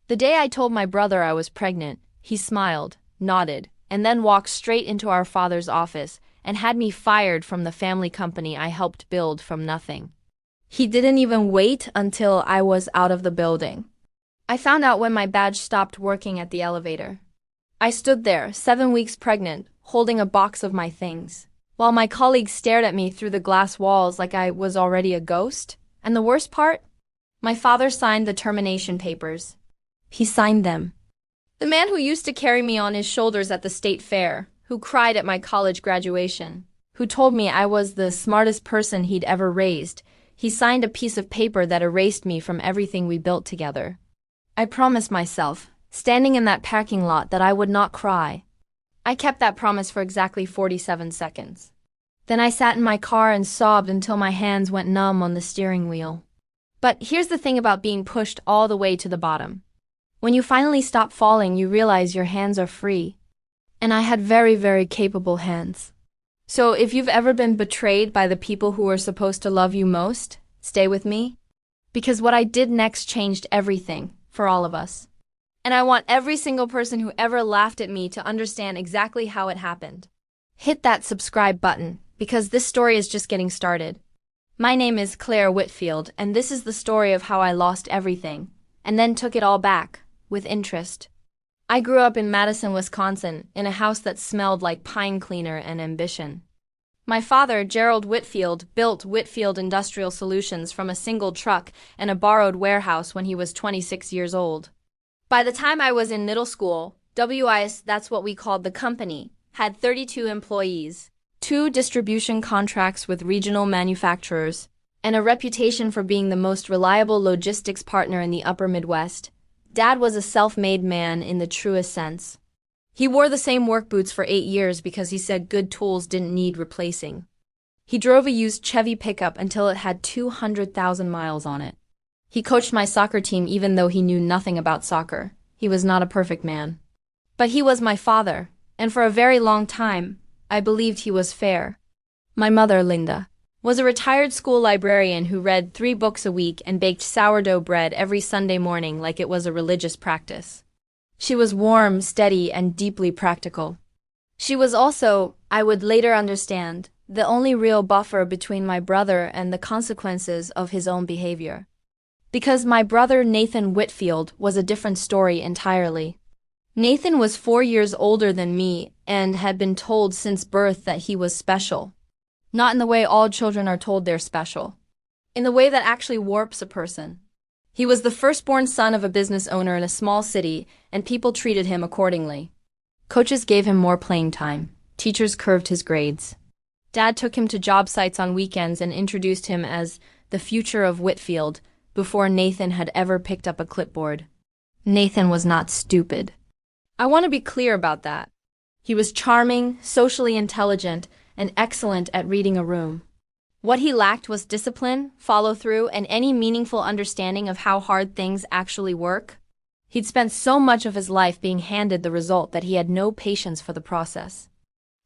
The day I told my brother I was pregnant, he smiled, nodded, and then walked straight into our father's office and had me fired from the family company I helped build from nothing. He didn't even wait until I was out of the building. I found out when my badge stopped working at the elevator. I stood there, 7 weeks pregnant, holding a box of my things, while my colleagues stared at me through the glass walls like I was already a ghost. And the worst part? My father signed the termination papers. He signed them. The man who used to carry me on his shoulders at the state fair, who cried at my college graduation, who told me I was the smartest person he'd ever raised, he signed a piece of paper that erased me from everything we built together. I promised myself, standing in that parking lot, that I would not cry. I kept that promise for exactly 47 seconds. Then I sat in my car and sobbed until my hands went numb on the steering wheel. But here's the thing about being pushed all the way to the bottom. When you finally stop falling, you realize your hands are free. And I had very, very capable hands. So if you've ever been betrayed by the people who were supposed to love you most, stay with me. Because what I did next changed everything for all of us. And I want every single person who ever laughed at me to understand exactly how it happened. Hit that subscribe button, because this story is just getting started. My name is Claire Whitfield, and this is the story of how I lost everything, and then took it all back, with interest. I grew up in Madison, Wisconsin, in a house that smelled like pine cleaner and ambition. My father, Gerald Whitfield, built Whitfield Industrial Solutions from a single truck and a borrowed warehouse when he was 26 years old. By the time I was in middle school, WIS, that's what we called the company, had 32 employees, 2 distribution contracts with regional manufacturers, and a reputation for being the most reliable logistics partner in the upper Midwest. Dad was a self-made man in the truest sense. He wore the same work boots for 8 years because he said good tools didn't need replacing. He drove a used Chevy pickup until it had 200,000 miles on it. He coached my soccer team even though he knew nothing about soccer. He was not a perfect man. But he was my father, and for a very long time, I believed he was fair. My mother, Linda, was a retired school librarian who read 3 books a week and baked sourdough bread every Sunday morning like it was a religious practice. She was warm, steady, and deeply practical. She was also, I would later understand, the only real buffer between my brother and the consequences of his own behavior. Because my brother Nathan Whitfield was a different story entirely. Nathan was 4 years older than me and had been told since birth that he was special. Not in the way all children are told they're special. In the way that actually warps a person. He was the firstborn son of a business owner in a small city, and people treated him accordingly. Coaches gave him more playing time. Teachers curved his grades. Dad took him to job sites on weekends and introduced him as the future of Whitfield before Nathan had ever picked up a clipboard. Nathan was not stupid. I want to be clear about that. He was charming, socially intelligent, and excellent at reading a room. What he lacked was discipline, follow-through, and any meaningful understanding of how hard things actually work. He'd spent so much of his life being handed the result that he had no patience for the process.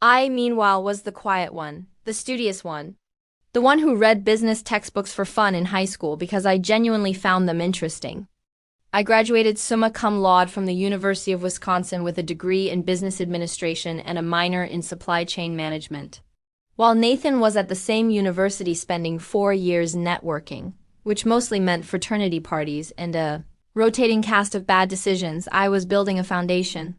I, meanwhile, was the quiet one, the studious one. The one who read business textbooks for fun in high school because I genuinely found them interesting. I graduated summa cum laude from the University of Wisconsin with a degree in business administration and a minor in supply chain management. While Nathan was at the same university spending 4 years networking, which mostly meant fraternity parties and a rotating cast of bad decisions, I was building a foundation.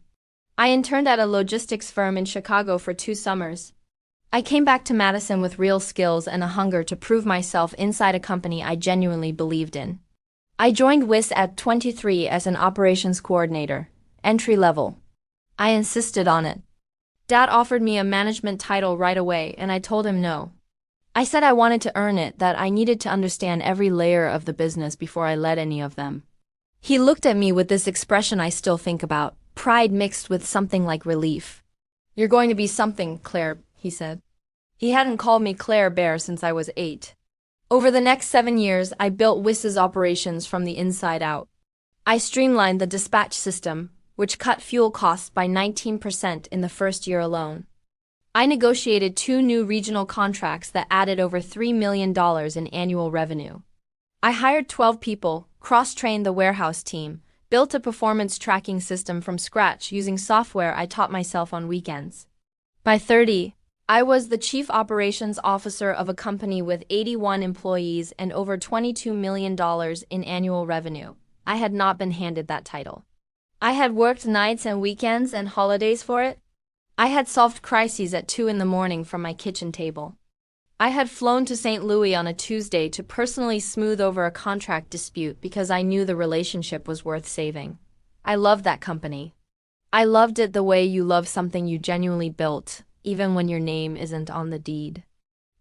I interned at a logistics firm in Chicago for 2 summers. I came back to Madison with real skills and a hunger to prove myself inside a company I genuinely believed in. I joined WIS at 23 as an operations coordinator, entry level. I insisted on it. Dad offered me a management title right away, and I told him no. I said I wanted to earn it, that I needed to understand every layer of the business before I led any of them. He looked at me with this expression I still think about, pride mixed with something like relief. "You're going to be something, Claire," he said. He hadn't called me Claire Bear since I was 8. Over the next 7 years, I built WIS's operations from the inside out. I streamlined the dispatch system, which cut fuel costs by 19% in the first year alone. I negotiated 2 new regional contracts that added over $3 million in annual revenue. I hired 12 people, cross-trained the warehouse team, built a performance tracking system from scratch using software I taught myself on weekends. By 30, I was the chief operations officer of a company with 81 employees and over $22 million in annual revenue. I had not been handed that title. I had worked nights and weekends and holidays for it. I had solved crises at 2 in the morning from my kitchen table. I had flown to St. Louis on a Tuesday to personally smooth over a contract dispute because I knew the relationship was worth saving. I loved that company. I loved it the way you love something you genuinely built, even when your name isn't on the deed.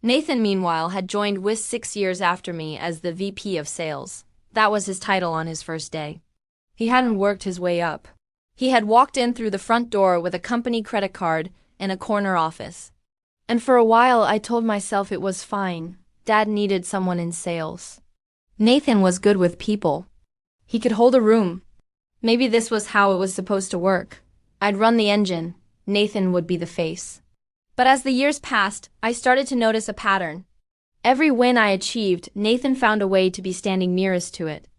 Nathan, meanwhile, had joined WIS 6 years after me as the VP of Sales. That was his title on his first day. He hadn't worked his way up. He had walked in through the front door with a company credit card and a corner office. And for a while I told myself it was fine. Dad needed someone in sales. Nathan was good with people. He could hold a room. Maybe this was how it was supposed to work. I'd run the engine. Nathan would be the face. But as the years passed, I started to notice a pattern. Every win I achieved, Nathan found a way to be standing nearest to it.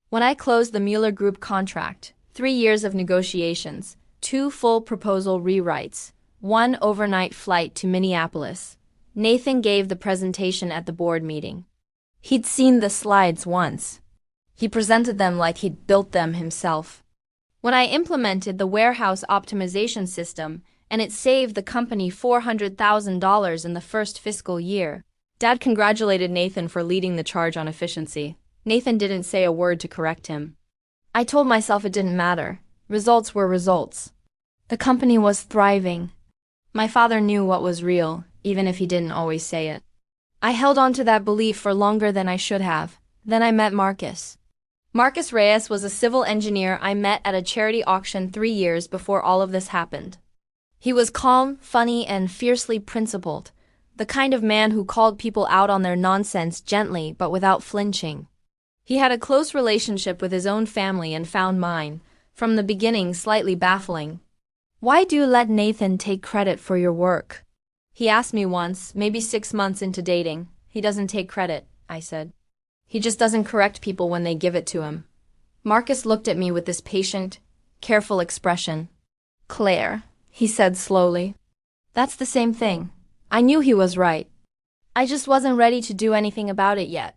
When I closed the Mueller Group contract, 3 years of negotiations, 2 full proposal rewrites, 1 overnight flight to Minneapolis, Nathan gave the presentation at the board meeting. He'd seen the slides once. He presented them like he'd built them himself. When I implemented the warehouse optimization system, and it saved the company $400,000 in the first fiscal year, Dad congratulated Nathan for leading the charge on efficiency. Nathan didn't say a word to correct him. I told myself it didn't matter. Results were results. The company was thriving. My father knew what was real, even if he didn't always say it. I held on to that belief for longer than I should have. Then I met Marcus. Marcus Reyes was a civil engineer I met at a charity auction 3 years before all of this happened. He was calm, funny, and fiercely principled, the kind of man who called people out on their nonsense gently but without flinching. He had a close relationship with his own family and found mine, from the beginning, slightly baffling. "Why do you let Nathan take credit for your work?" He asked me once, maybe 6 months into dating. "He doesn't take credit," I said. "He just doesn't correct people when they give it to him." Marcus looked at me with this patient, careful expression. "Claire," he said slowly. "That's the same thing. I knew he was right. I just wasn't ready to do anything about it yet."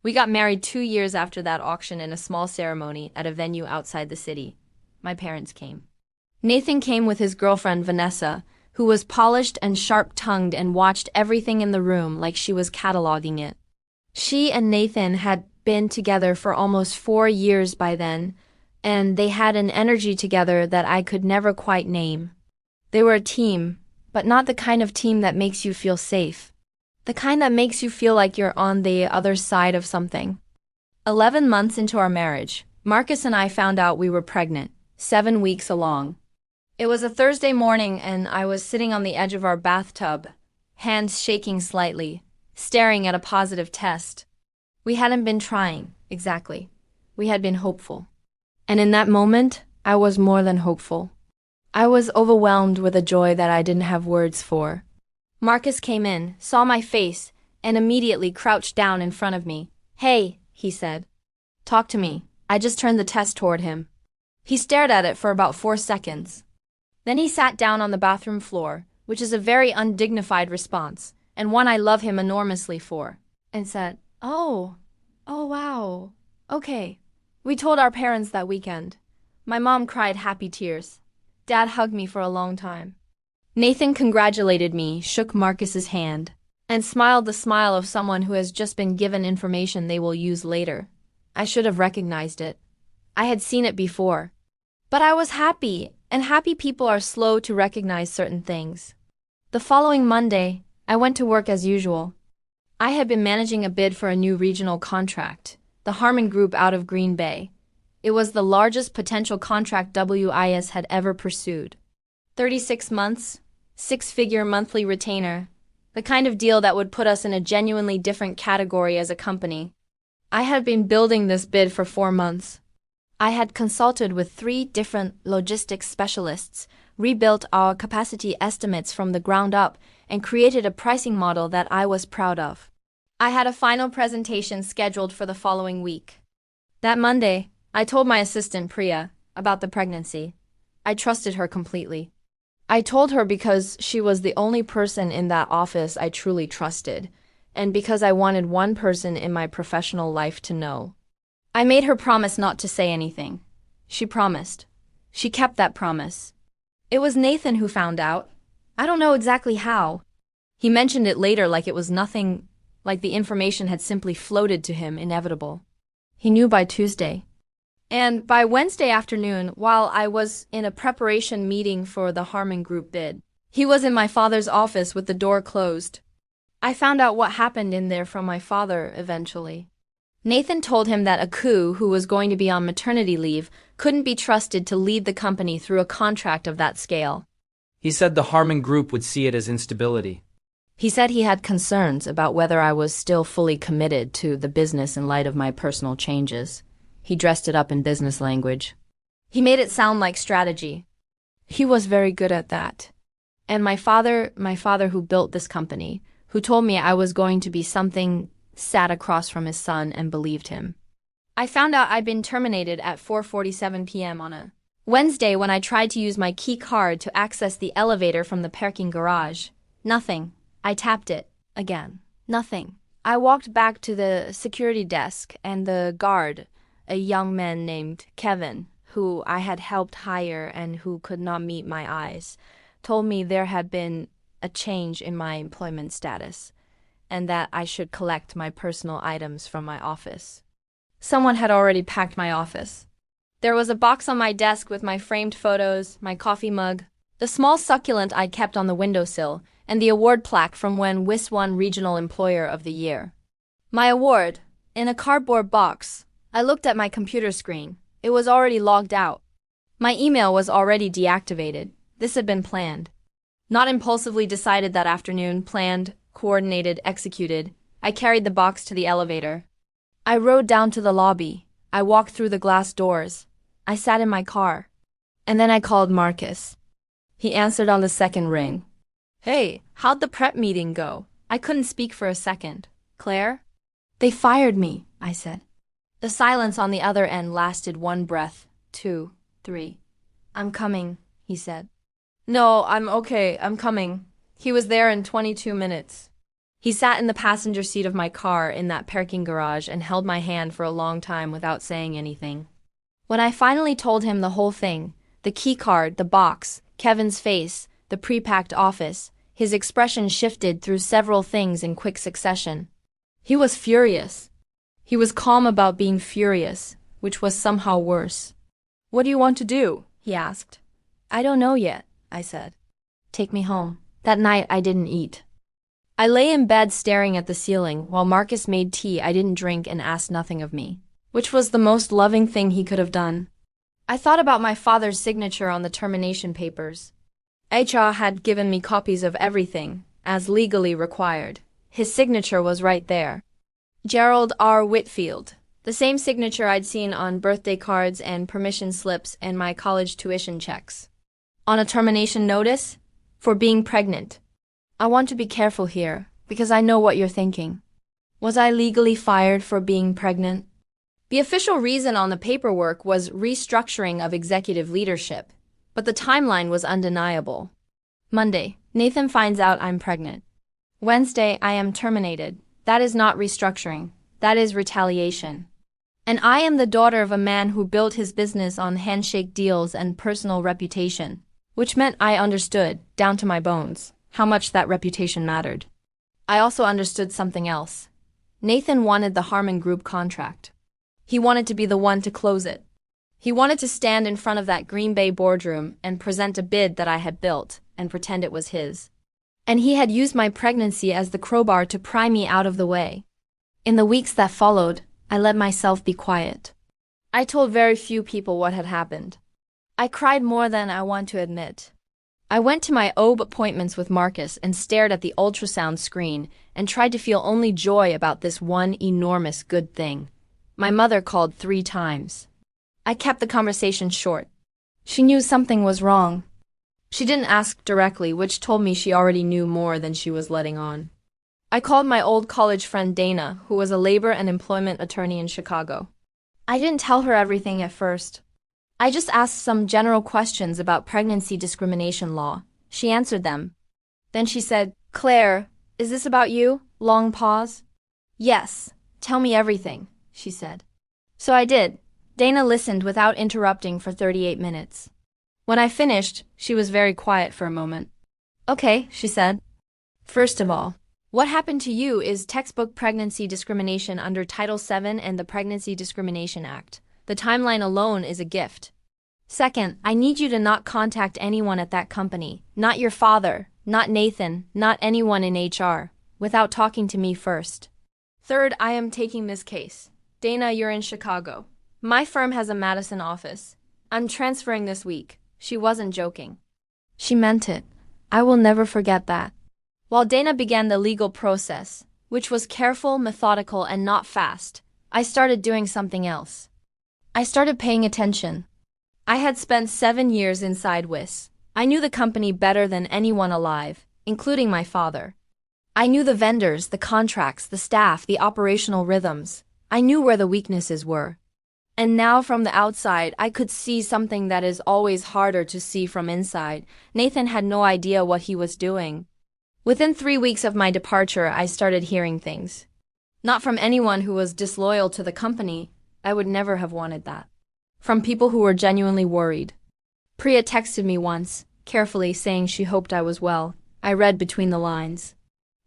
We got married 2 years after that auction in a small ceremony at a venue outside the city. My parents came. Nathan came with his girlfriend Vanessa, who was polished and sharp-tongued and watched everything in the room like she was cataloging it. She and Nathan had been together for almost 4 years by then, and they had an energy together that I could never quite name. They were a team, but not the kind of team that makes you feel safe. The kind that makes you feel like you're on the other side of something. 11 months into our marriage, Marcus and I found out we were pregnant, 7 weeks along. It was a Thursday morning and I was sitting on the edge of our bathtub, hands shaking slightly, staring at a positive test. We hadn't been trying, exactly. We had been hopeful. And in that moment, I was more than hopeful. I was overwhelmed with a joy that I didn't have words for. Marcus came in, saw my face, and immediately crouched down in front of me. "Hey," he said. "Talk to me." I just turned the test toward him. He stared at it for about 4 seconds. Then he sat down on the bathroom floor, which is a very undignified response, and one I love him enormously for, and said, Oh, wow, okay." We told our parents that weekend. My mom cried happy tears. Dad hugged me for a long time. Nathan congratulated me, shook Marcus's hand, and smiled the smile of someone who has just been given information they will use later. I should have recognized it. I had seen it before. But I was happy, and happy people are slow to recognize certain things. The following Monday, I went to work as usual. I had been managing a bid for a new regional contract, the Harmon Group out of Green Bay. It was the largest potential contract WIS had ever pursued. 36 months, 6-figure monthly retainer, the kind of deal that would put us in a genuinely different category as a company. I had been building this bid for 4 months. I had consulted with 3 different logistics specialists, rebuilt our capacity estimates from the ground up, and created a pricing model that I was proud of. I had a final presentation scheduled for the following week. That Monday, I told my assistant, Priya, about the pregnancy. I trusted her completely. I told her because she was the only person in that office I truly trusted, and because I wanted one person in my professional life to know. I made her promise not to say anything. She promised. She kept that promise. It was Nathan who found out. I don't know exactly how. He mentioned it later like it was nothing, like the information had simply floated to him inevitable. He knew by Tuesday. And by Wednesday afternoon, while I was in a preparation meeting for the Harmon Group bid, he was in my father's office with the door closed. I found out what happened in there from my father eventually. Nathan told him that Aku, who was going to be on maternity leave, couldn't be trusted to lead the company through a contract of that scale. He said the Harmon Group would see it as instability. He said he had concerns about whether I was still fully committed to the business in light of my personal changes. He dressed it up in business language. He made it sound like strategy. He was very good at that. And my father who built this company, who told me I was going to be something, sat across from his son and believed him. I found out I'd been terminated at 4:47 p.m. on a Wednesday when I tried to use my key card to access the elevator from the parking garage. Nothing. I tapped it. Again. Nothing. I walked back to the security desk and the guard, a young man named Kevin, who I had helped hire and who could not meet my eyes, told me there had been a change in my employment status and that I should collect my personal items from my office. Someone had already packed my office. There was a box on my desk with my framed photos, my coffee mug, the small succulent I'd kept on the windowsill, and the award plaque from when WIS won Regional Employer of the Year. My award, in a cardboard box. I looked at my computer screen. It was already logged out. My email was already deactivated. This had been planned. Not impulsively decided that afternoon, planned, coordinated, executed. I carried the box to the elevator. I rode down to the lobby. I walked through the glass doors. I sat in my car. And then I called Marcus. He answered on the second ring. Hey, how'd the prep meeting go? I couldn't speak for a second. Claire? They fired me, I said. The silence on the other end lasted one breath, 2, 3. I'm coming, he said. No, I'm okay, I'm coming. He was there in 22 minutes. He sat in the passenger seat of my car in that parking garage and held my hand for a long time without saying anything. When I finally told him the whole thing, the key card, the box, Kevin's face, the pre-packed office, his expression shifted through several things in quick succession. He was furious. He was calm about being furious, which was somehow worse. What do you want to do? He asked. I don't know yet, I said. Take me home. That night I didn't eat. I lay in bed staring at the ceiling while Marcus made tea I didn't drink and asked nothing of me, which was the most loving thing he could have done. I thought about my father's signature on the termination papers. HR had given me copies of everything, as legally required. His signature was right there. Gerald R. Whitfield, the same signature I'd seen on birthday cards and permission slips and my college tuition checks. On a termination notice? For being pregnant. I want to be careful here, because I know what you're thinking. Was I legally fired for being pregnant? The official reason on the paperwork was restructuring of executive leadership, but the timeline was undeniable. Monday, Nathan finds out I'm pregnant. Wednesday, I am terminated. That is not restructuring. That is retaliation. And I am the daughter of a man who built his business on handshake deals and personal reputation, which meant I understood, down to my bones, how much that reputation mattered. I also understood something else. Nathan wanted the Harmon Group contract. He wanted to be the one to close it. He wanted to stand in front of that Green Bay boardroom and present a bid that I had built and pretend it was his. And he had used my pregnancy as the crowbar to pry me out of the way. In the weeks that followed, I let myself be quiet. I told very few people what had happened. I cried more than I want to admit. I went to my OB appointments with Marcus and stared at the ultrasound screen and tried to feel only joy about this one enormous good thing. My mother called 3 times. I kept the conversation short. She knew something was wrong. She didn't ask directly, which told me she already knew more than she was letting on. I called my old college friend Dana, who was a labor and employment attorney in Chicago. I didn't tell her everything at first. I just asked some general questions about pregnancy discrimination law. She answered them. Then she said, "Claire, is this about you?" Long pause. "Yes, tell me everything," she said. So I did. Dana listened without interrupting for 38 minutes. When I finished, she was very quiet for a moment. "Okay," she said. "First of all, what happened to you is textbook pregnancy discrimination under Title VII and the Pregnancy Discrimination Act. The timeline alone is a gift. Second, I need you to not contact anyone at that company, not your father, not Nathan, not anyone in HR, without talking to me first. Third, I am taking this case. Dana, you're in Chicago. My firm has a Madison office. I'm transferring this week." She wasn't joking. She meant it. I will never forget that. While Dana began the legal process, which was careful, methodical, and not fast, I started doing something else. I started paying attention. I had spent 7 years inside WIS. I knew the company better than anyone alive, including my father. I knew the vendors, the contracts, the staff, the operational rhythms. I knew where the weaknesses were. And now from the outside, I could see something that is always harder to see from inside. Nathan had no idea what he was doing. Within 3 weeks of my departure, I started hearing things. Not from anyone who was disloyal to the company. I would never have wanted that. From people who were genuinely worried. Priya texted me once, carefully saying she hoped I was well. I read between the lines.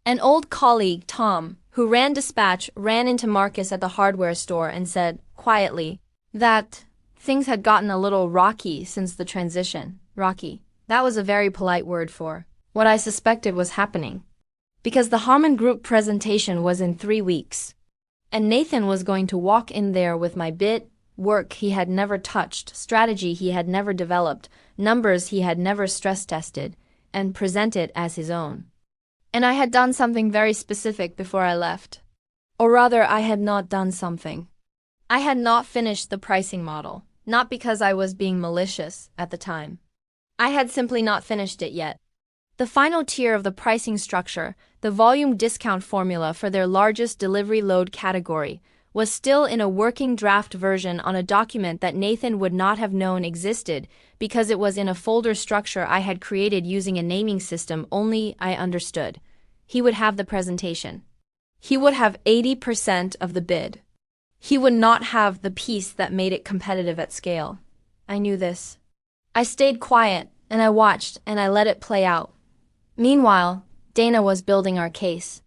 An old colleague, Tom, who ran dispatch, ran into Marcus at the hardware store and said, quietly, that things had gotten a little rocky since the transition. Rocky. That was a very polite word for what I suspected was happening. Because the Harmon Group presentation was in 3 weeks. And Nathan was going to walk in there with my bit, work he had never touched, strategy he had never developed, numbers he had never stress tested, and present it as his own. And I had done something very specific before I left. Or rather, I had not done something. I had not finished the pricing model, not because I was being malicious at the time. I had simply not finished it yet. The final tier of the pricing structure, the volume discount formula for their largest delivery load category, was still in a working draft version on a document that Nathan would not have known existed because it was in a folder structure I had created using a naming system only I understood. He would have the presentation. He would have 80% of the bid. He would not have the piece that made it competitive at scale. I knew this. I stayed quiet, and I watched, and I let it play out. Meanwhile, Dana was building our case.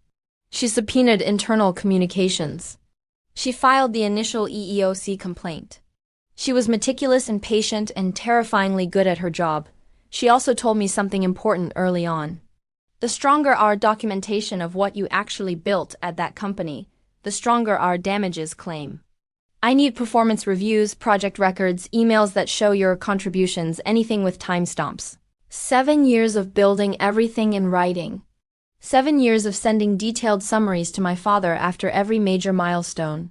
She subpoenaed internal communications. She filed the initial EEOC complaint. She was meticulous and patient and terrifyingly good at her job. She also told me something important early on. The stronger our documentation of what you actually built at that company, the stronger our damages claim. I need performance reviews, project records, emails that show your contributions, anything with timestamps. 7 years of building everything in writing. 7 years of sending detailed summaries to my father after every major milestone.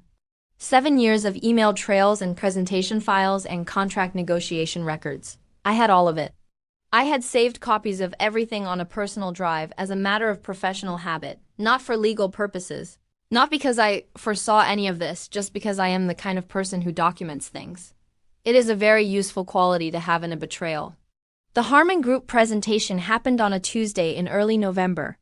7 years of email trails and presentation files and contract negotiation records. I had all of it. I had saved copies of everything on a personal drive as a matter of professional habit, not for legal purposes. Not because I foresaw any of this, just because I am the kind of person who documents things. It is a very useful quality to have in a betrayal. The Harmon Group presentation happened on a Tuesday in early November.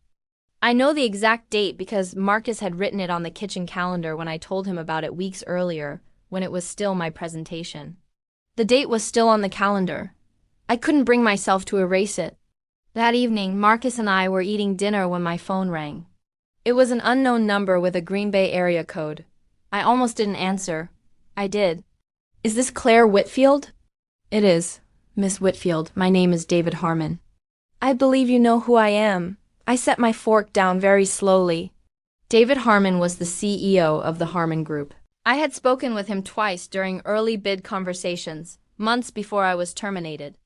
I know the exact date because Marcus had written it on the kitchen calendar when I told him about it weeks earlier, when it was still my presentation. The date was still on the calendar. I couldn't bring myself to erase it. That evening, Marcus and I were eating dinner when my phone rang. It was an unknown number with a Green Bay area code. I almost didn't answer. I did. "Is this Claire Whitfield?" "It is, Miss Whitfield. My name is David Harmon." "I believe you know who I am." I set my fork down very slowly. David Harmon was the CEO of the Harmon Group. I had spoken with him twice during early bid conversations, months before I was terminated.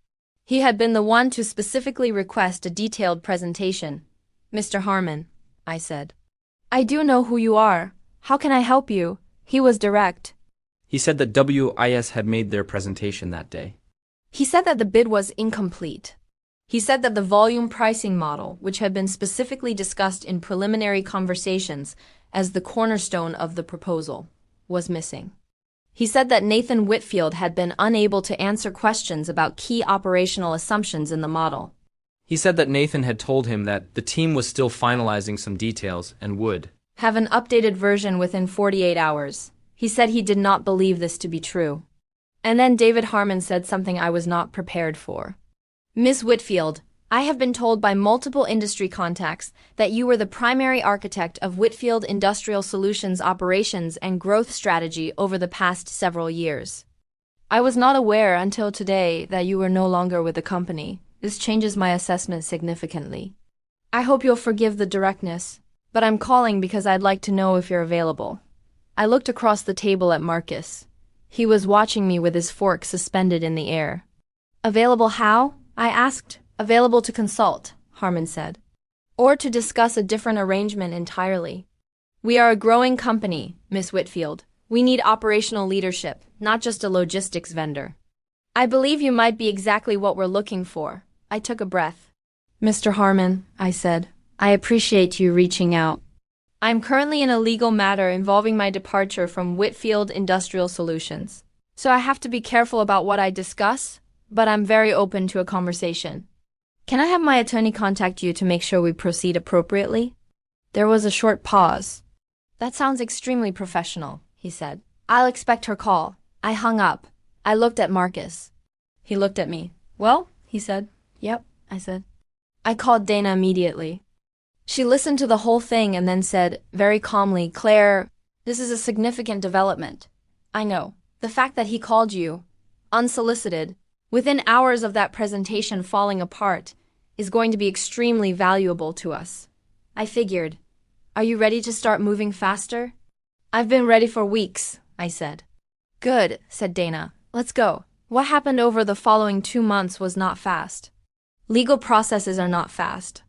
He had been the one to specifically request a detailed presentation. "Mr. Harmon," I said, "I do know who you are. How can I help you?" He was direct. He said that WIS had made their presentation that day. He said that the bid was incomplete. He said that the volume pricing model, which had been specifically discussed in preliminary conversations as the cornerstone of the proposal, was missing. He said that Nathan Whitfield had been unable to answer questions about key operational assumptions in the model. He said that Nathan had told him that the team was still finalizing some details and would have an updated version within 48 hours. He said he did not believe this to be true. And then David Harmon said something I was not prepared for. Ms. Whitfield, I have been told by multiple industry contacts that you were the primary architect of Whitfield Industrial Solutions operations and growth strategy over the past several years. I was not aware until today that you were no longer with the company. This changes my assessment significantly. I hope you'll forgive the directness, but I'm calling because I'd like to know if you're available. I looked across the table at Marcus. He was watching me with his fork suspended in the air. Available how? I asked. Available to consult, Harmon said. Or to discuss a different arrangement entirely. We are a growing company, Miss Whitfield. We need operational leadership, not just a logistics vendor. I believe you might be exactly what we're looking for. I took a breath. Mr. Harmon, I said, I appreciate you reaching out. I'm currently in a legal matter involving my departure from Whitfield Industrial Solutions. So I have to be careful about what I discuss, but I'm very open to a conversation. Can I have my attorney contact you to make sure we proceed appropriately? There was a short pause. That sounds extremely professional, he said. I'll expect her call. I hung up. I looked at Marcus. He looked at me. Well, he said. Yep, I said. I called Dana immediately. She listened to the whole thing and then said, very calmly, Claire, this is a significant development. I know. The fact that he called you, unsolicited, within hours of that presentation falling apart, is going to be extremely valuable to us. I figured. Are you ready to start moving faster? I've been ready for weeks, I said. Good, said Dana. Let's go. What happened over the following 2 months was not fast. Legal processes are not fast,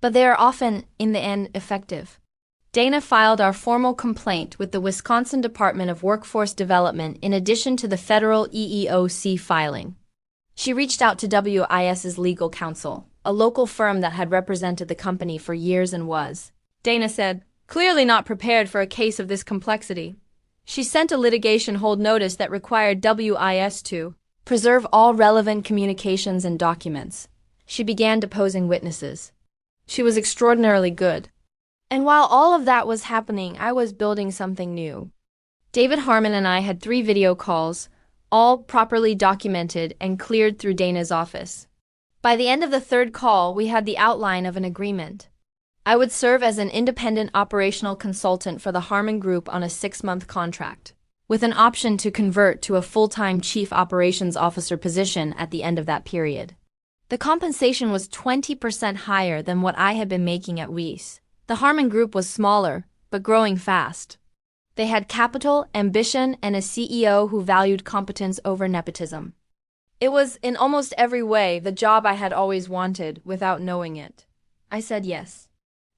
but they are often, in the end, effective. Dana filed our formal complaint with the Wisconsin Department of Workforce Development in addition to the federal EEOC filing. She reached out to WIS's legal counsel, a local firm that had represented the company for years and was, Dana said, clearly not prepared for a case of this complexity. She sent a litigation hold notice that required WIS to preserve all relevant communications and documents. She began deposing witnesses. She was extraordinarily good. And while all of that was happening, I was building something new. David Harmon and I had 3 video calls, all properly documented and cleared through Dana's office. By the end of the 3rd call, we had the outline of an agreement. I would serve as an independent operational consultant for the Harmon Group on a 6-month contract, with an option to convert to a full-time Chief Operations Officer position at the end of that period. The compensation was 20% higher than what I had been making at WIS. The Harmon Group was smaller, but growing fast. They had capital, ambition, and a CEO who valued competence over nepotism. It was, in almost every way, the job I had always wanted without knowing it. I said yes.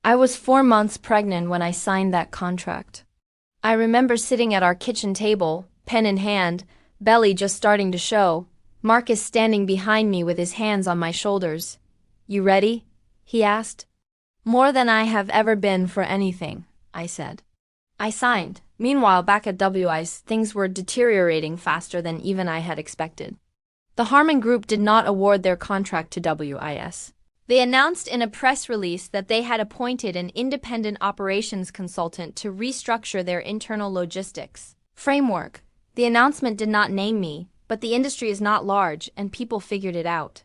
I was 4 months pregnant when I signed that contract. I remember sitting at our kitchen table, pen in hand, belly just starting to show, Marcus standing behind me with his hands on my shoulders. You ready? He asked. More than I have ever been for anything, I said. I signed. Meanwhile, back at WIS, things were deteriorating faster than even I had expected. The Harmon Group did not award their contract to WIS. They announced in a press release that they had appointed an independent operations consultant to restructure their internal logistics framework. The announcement did not name me, but the industry is not large and people figured it out.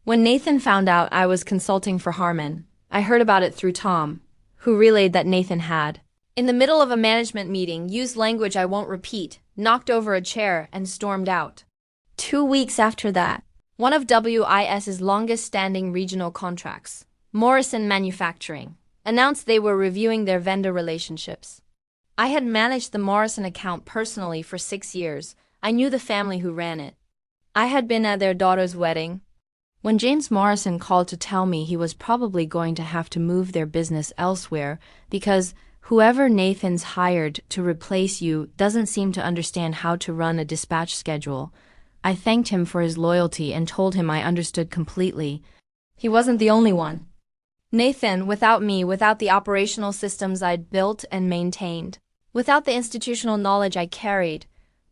When Nathan found out I was consulting for Harmon, I heard about it through Tom, who relayed that Nathan had, in the middle of a management meeting, used language I won't repeat, knocked over a chair, and stormed out. 2 weeks after that, one of WIS's longest-standing regional contracts, Morrison Manufacturing, announced they were reviewing their vendor relationships. I had managed the Morrison account personally for 6 years. I knew the family who ran it. I had been at their daughter's wedding. When James Morrison called to tell me he was probably going to have to move their business elsewhere because whoever Nathan's hired to replace you doesn't seem to understand how to run a dispatch schedule, I thanked him for his loyalty and told him I understood completely. He wasn't the only one. Nathan, without me, without the operational systems I'd built and maintained, without the institutional knowledge I carried,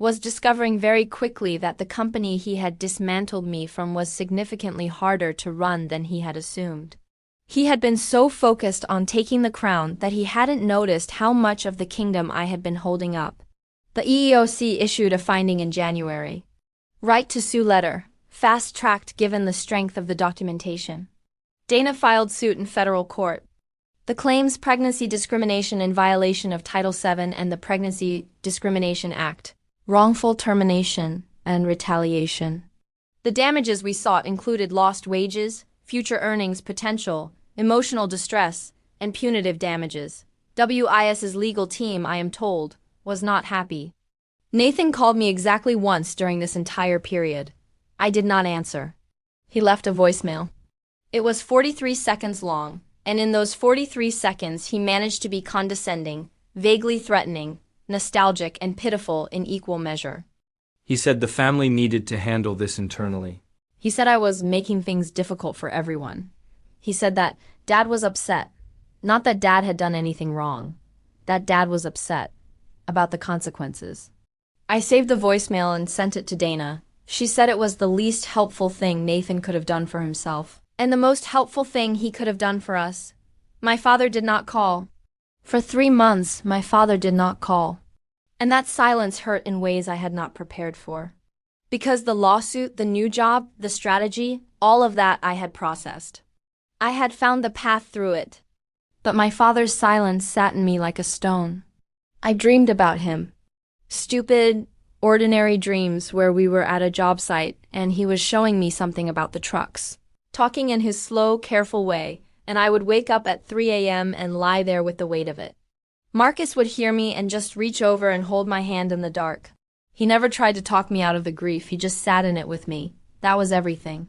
was discovering very quickly that the company he had dismantled me from was significantly harder to run than he had assumed. He had been so focused on taking the crown that he hadn't noticed how much of the kingdom I had been holding up. The EEOC issued a finding in January. Right to sue letter, fast-tracked given the strength of the documentation. Dana filed suit in federal court. The claims pregnancy discrimination in violation of Title VII and the Pregnancy Discrimination Act, wrongful termination, and retaliation. The damages we sought included lost wages, future earnings potential, emotional distress, and punitive damages. WIS's legal team, I am told, was not happy. Nathan called me exactly once during this entire period. I did not answer. He left a voicemail. It was 43 seconds long, and in those 43 seconds he managed to be condescending, vaguely threatening, nostalgic, and pitiful in equal measure. He said the family needed to handle this internally. He said I was making things difficult for everyone. He said that Dad was upset. Not that Dad had done anything wrong. That Dad was upset about the consequences. I saved the voicemail and sent it to Dana. She said it was the least helpful thing Nathan could have done for himself, and the most helpful thing he could have done for us. My father did not call. For 3 months, my father did not call. And that silence hurt in ways I had not prepared for. Because the lawsuit, the new job, the strategy, all of that I had processed. I had found the path through it. But my father's silence sat in me like a stone. I dreamed about him. Stupid, ordinary dreams where we were at a job site and he was showing me something about the trucks, talking in his slow, careful way, and I would wake up at 3 a.m. and lie there with the weight of it. Marcus would hear me and just reach over and hold my hand in the dark. He never tried to talk me out of the grief, he just sat in it with me. That was everything.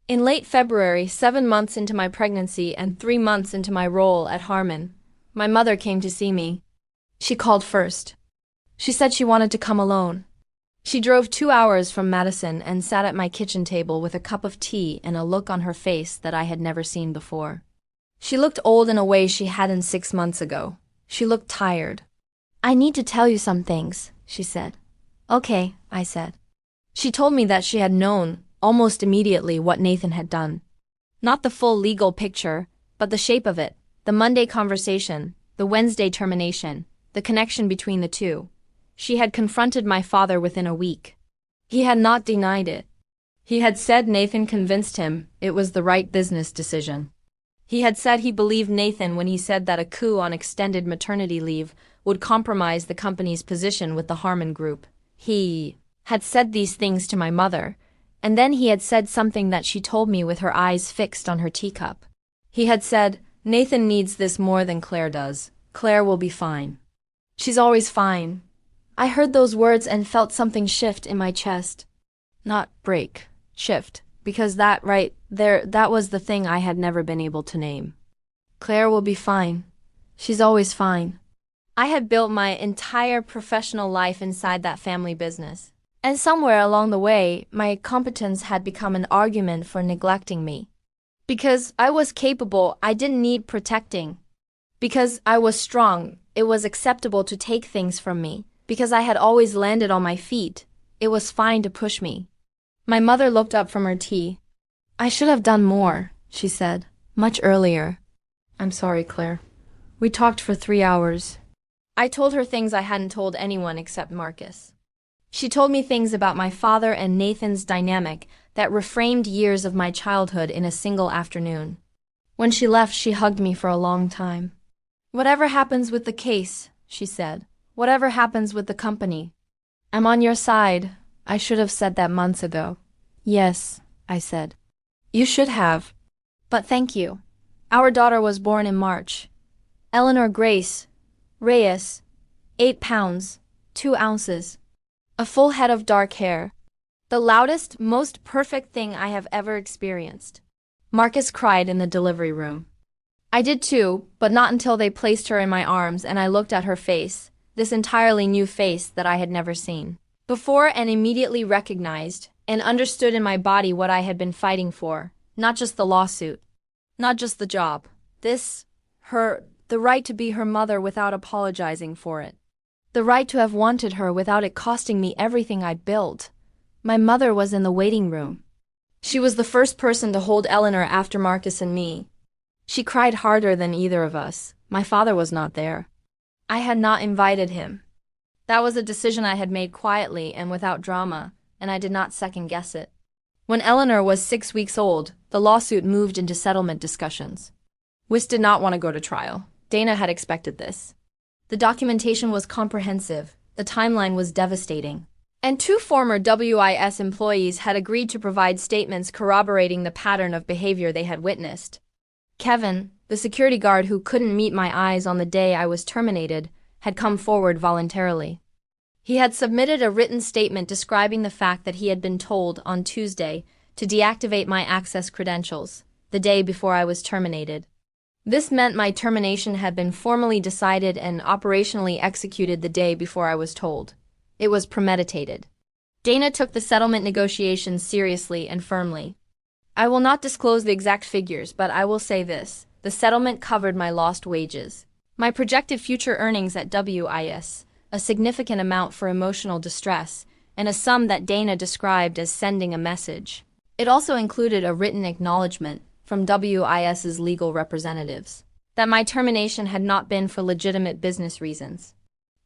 In late February, 7 months into my pregnancy and 3 months into my role at Harmon, my mother came to see me. She called first. She said she wanted to come alone. She drove 2 hours from Madison and sat at my kitchen table with a cup of tea and a look on her face that I had never seen before. She looked old in a way she hadn't 6 months ago. She looked tired. "I need to tell you some things," she said. "Okay," I said. She told me that she had known, almost immediately, what Nathan had done. Not the full legal picture, but the shape of it, the Monday conversation, the Wednesday termination, the connection between the two. She had confronted my father within a week. He had not denied it. He had said Nathan convinced him it was the right business decision. He had said he believed Nathan when he said that a coup on extended maternity leave would compromise the company's position with the Harmon Group. He had said these things to my mother, and then he had said something that she told me with her eyes fixed on her teacup. He had said, "Nathan needs this more than Claire does. Claire will be fine. She's always fine." I heard those words and felt something shift in my chest. Not break, shift, because that right there, that was the thing I had never been able to name. Claire will be fine. She's always fine. I had built my entire professional life inside that family business. And somewhere along the way, my competence had become an argument for neglecting me. Because I was capable, I didn't need protecting. Because I was strong, it was acceptable to take things from me. Because I had always landed on my feet, it was fine to push me. My mother looked up from her tea. "I should have done more," she said, "much earlier." "I'm sorry, Claire. We talked for 3 hours. I told her things I hadn't told anyone except Marcus. She told me things about my father and Nathan's dynamic that reframed years of my childhood in a single afternoon. When she left, she hugged me for a long time. "Whatever happens with the case," she said, "whatever happens with the company, I'm on your side." I should have said that months ago. "Yes," I said. "You should have. But thank you." Our daughter was born in March. Eleanor Grace Reyes, 8 pounds, 2 ounces. A full head of dark hair. The loudest, most perfect thing I have ever experienced. Marcus cried in the delivery room. I did too, but not until they placed her in my arms and I looked at her face, this entirely new face that I had never seen before, and immediately recognized and understood in my body what I had been fighting for. Not just the lawsuit. Not just the job. The right to be her mother without apologizing for it. The right to have wanted her without it costing me everything I'd built. My mother was in the waiting room. She was the first person to hold Eleanor after Marcus and me. She cried harder than either of us. My father was not there. I had not invited him. That was a decision I had made quietly and without drama, and I did not second-guess it. When Eleanor was 6 weeks old, the lawsuit moved into settlement discussions. Wis did not want to go to trial. Dana had expected this. The documentation was comprehensive, the timeline was devastating, and 2 former WIS employees had agreed to provide statements corroborating the pattern of behavior they had witnessed. Kevin, the security guard who couldn't meet my eyes on the day I was terminated, had come forward voluntarily. He had submitted a written statement describing the fact that he had been told on Tuesday to deactivate my access credentials, the day before I was terminated. This meant my termination had been formally decided and operationally executed the day before I was told. It was premeditated. Dana took the settlement negotiations seriously and firmly. I will not disclose the exact figures, but I will say this. The settlement covered my lost wages, my projected future earnings at WIS, a significant amount for emotional distress, and a sum that Dana described as sending a message. It also included a written acknowledgement from WIS's legal representatives that my termination had not been for legitimate business reasons.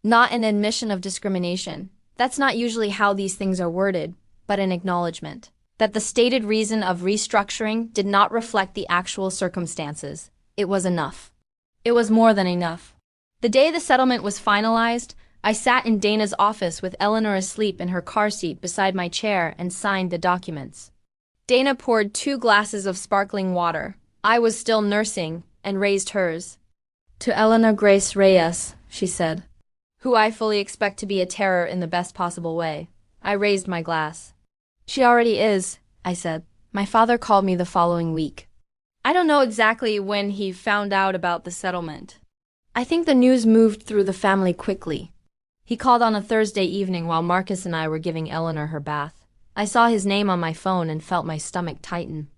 Not an admission of discrimination. That's not usually how these things are worded, but an acknowledgement that the stated reason of restructuring did not reflect the actual circumstances. It was enough. It was more than enough. The day the settlement was finalized, I sat in Dana's office with Eleanor asleep in her car seat beside my chair and signed the documents. Dana poured 2 glasses of sparkling water. I was still nursing, and raised hers. To Eleanor Grace Reyes, she said, who I fully expect to be a terror in the best possible way. I raised my glass. She already is, I said. My father called me the following week. I don't know exactly when he found out about the settlement. I think the news moved through the family quickly. He called on a Thursday evening while Marcus and I were giving Eleanor her bath. I saw his name on my phone and felt my stomach tighten.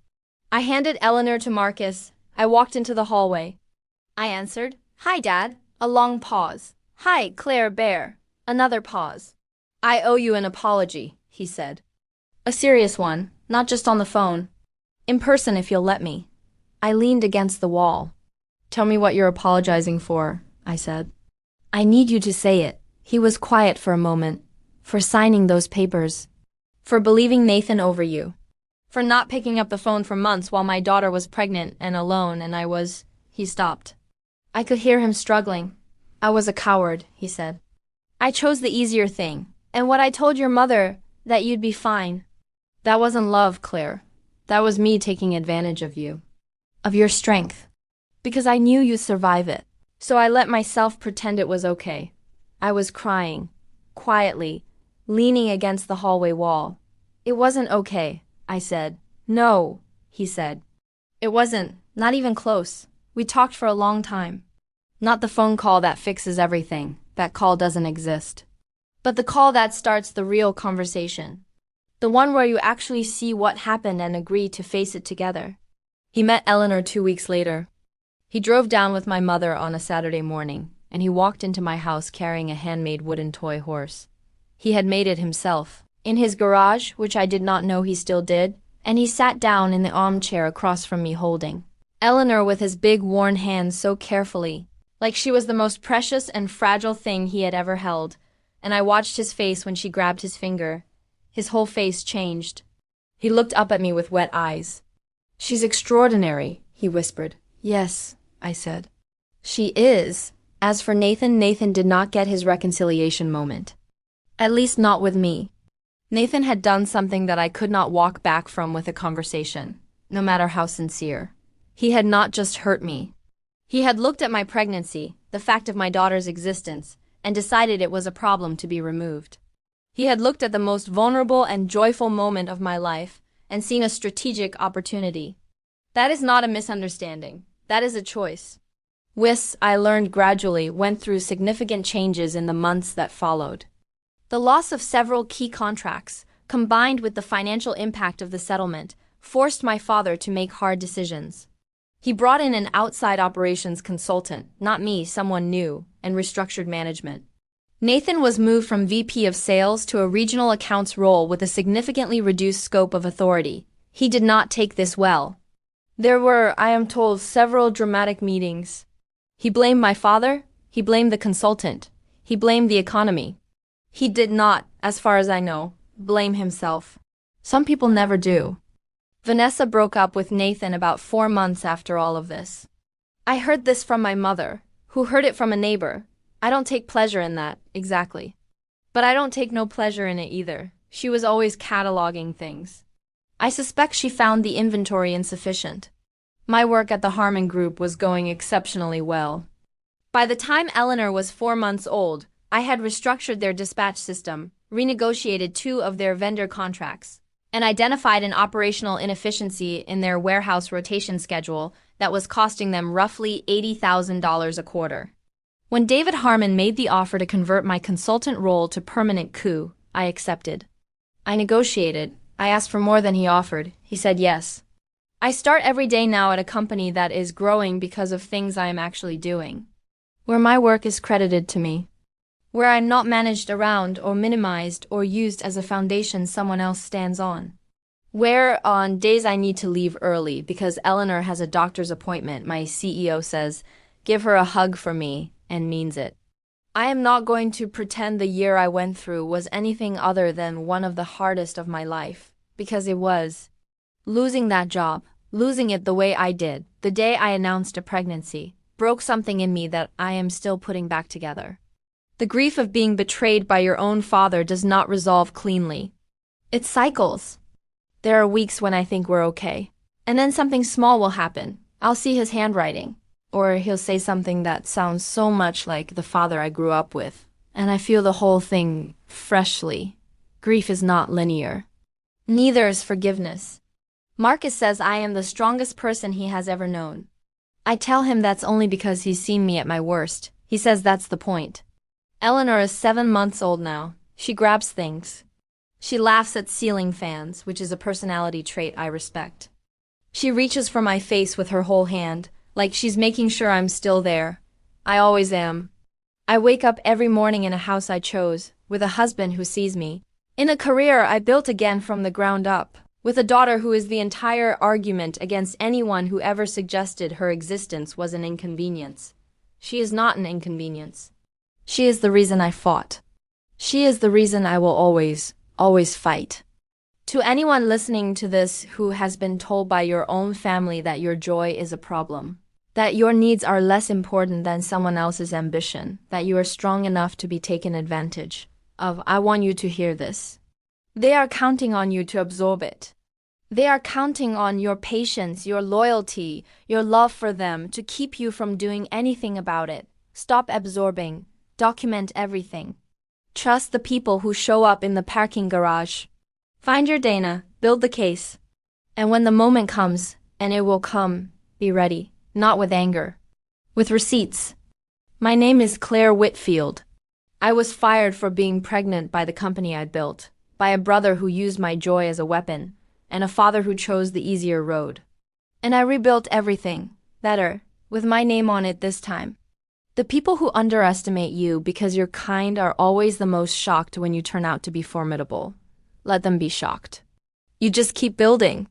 I handed Eleanor to Marcus. I walked into the hallway. I answered, "Hi, Dad." A long pause. "Hi, Claire Bear." Another pause. "I owe you an apology," he said. "A serious one, not just on the phone. In person if you'll let me." I leaned against the wall. "Tell me what you're apologizing for," I said. "I need you to say it." He was quiet for a moment. "For signing those papers. For believing Nathan over you. For not picking up the phone for months while my daughter was pregnant and alone and I was—" He stopped. I could hear him struggling. "I was a coward," he said. "I chose the easier thing. And what I told your mother, that you'd be fine. That wasn't love, Claire. That was me taking advantage of you. Of your strength. Because I knew you'd survive it. So I let myself pretend it was okay." I was crying. Quietly. Leaning against the hallway wall. "It wasn't okay," I said. "No," he said. "It wasn't, not even close. We talked for a long time. Not the phone call that fixes everything. That call doesn't exist. But the call that starts the real conversation. The one where you actually see what happened and agree to face it together." He met Eleanor 2 weeks later. He drove down with my mother on a Saturday morning, and he walked into my house carrying a handmade wooden toy horse. He had made it himself, in his garage, which I did not know he still did, and he sat down in the armchair across from me holding Eleanor with his big worn hands so carefully, like she was the most precious and fragile thing he had ever held, and I watched his face when she grabbed his finger. His whole face changed. He looked up at me with wet eyes. "She's extraordinary," he whispered. "Yes," I said. "She is." As for Nathan, Nathan did not get his reconciliation moment. At least not with me. Nathan had done something that I could not walk back from with a conversation, no matter how sincere. He had not just hurt me. He had looked at my pregnancy, the fact of my daughter's existence, and decided it was a problem to be removed. He had looked at the most vulnerable and joyful moment of my life and seen a strategic opportunity. That is not a misunderstanding. That is a choice. WIS, I learned gradually, went through significant changes in the months that followed. The loss of several key contracts, combined with the financial impact of the settlement, forced my father to make hard decisions. He brought in an outside operations consultant, not me, someone new, and restructured management. Nathan was moved from VP of Sales to a regional accounts role with a significantly reduced scope of authority. He did not take this well. There were, I am told, several dramatic meetings. He blamed my father, he blamed the consultant, he blamed the economy. He did not, as far as I know, blame himself. Some people never do. Vanessa broke up with Nathan about 4 months after all of this. I heard this from my mother, who heard it from a neighbor. I don't take pleasure in that, exactly. But I don't take no pleasure in it either. She was always cataloging things. I suspect she found the inventory insufficient. My work at the Harmon Group was going exceptionally well. By the time Eleanor was 4 months old, I had restructured their dispatch system, renegotiated 2 of their vendor contracts, and identified an operational inefficiency in their warehouse rotation schedule that was costing them roughly $80,000 a quarter. When David Harmon made the offer to convert my consultant role to permanent coup, I accepted. I negotiated. I asked for more than he offered. He said yes. I start every day now at a company that is growing because of things I am actually doing, where my work is credited to me, where I'm not managed around or minimized or used as a foundation someone else stands on, where on days I need to leave early because Eleanor has a doctor's appointment, my CEO says, "Give her a hug for me," and means it. I am not going to pretend the year I went through was anything other than one of the hardest of my life, because it was. Losing that job, losing it the way I did, the day I announced a pregnancy, broke something in me that I am still putting back together. The grief of being betrayed by your own father does not resolve cleanly. It cycles. There are weeks when I think we're okay, and then something small will happen. I'll see his handwriting, or he'll say something that sounds so much like the father I grew up with, and I feel the whole thing freshly. Grief is not linear. Neither is forgiveness. Marcus says I am the strongest person he has ever known. I tell him that's only because he's seen me at my worst. He says that's the point. Eleanor is 7 months old now. She grabs things. She laughs at ceiling fans, which is a personality trait I respect. She reaches for my face with her whole hand, like she's making sure I'm still there. I always am. I wake up every morning in a house I chose, with a husband who sees me, in a career I built again from the ground up, with a daughter who is the entire argument against anyone who ever suggested her existence was an inconvenience. She is not an inconvenience. She is the reason I fought. She is the reason I will always fight. To anyone listening to this who has been told by your own family that your joy is a problem, that your needs are less important than someone else's ambition, that you are strong enough to be taken advantage of, I want you to hear this. They are counting on you to absorb it. They are counting on your patience, your loyalty, your love for them to keep you from doing anything about it. Stop absorbing. Document everything. Trust the people who show up in the parking garage. Find your Dana, build the case. And when the moment comes, and it will come, be ready, not with anger, with receipts. My name is Claire Whitfield. I was fired for being pregnant by the company I built, by a brother who used my joy as a weapon, and a father who chose the easier road. And I rebuilt everything, better, with my name on it this time. The people who underestimate you because you're kind are always the most shocked when you turn out to be formidable. Let them be shocked. You just keep building.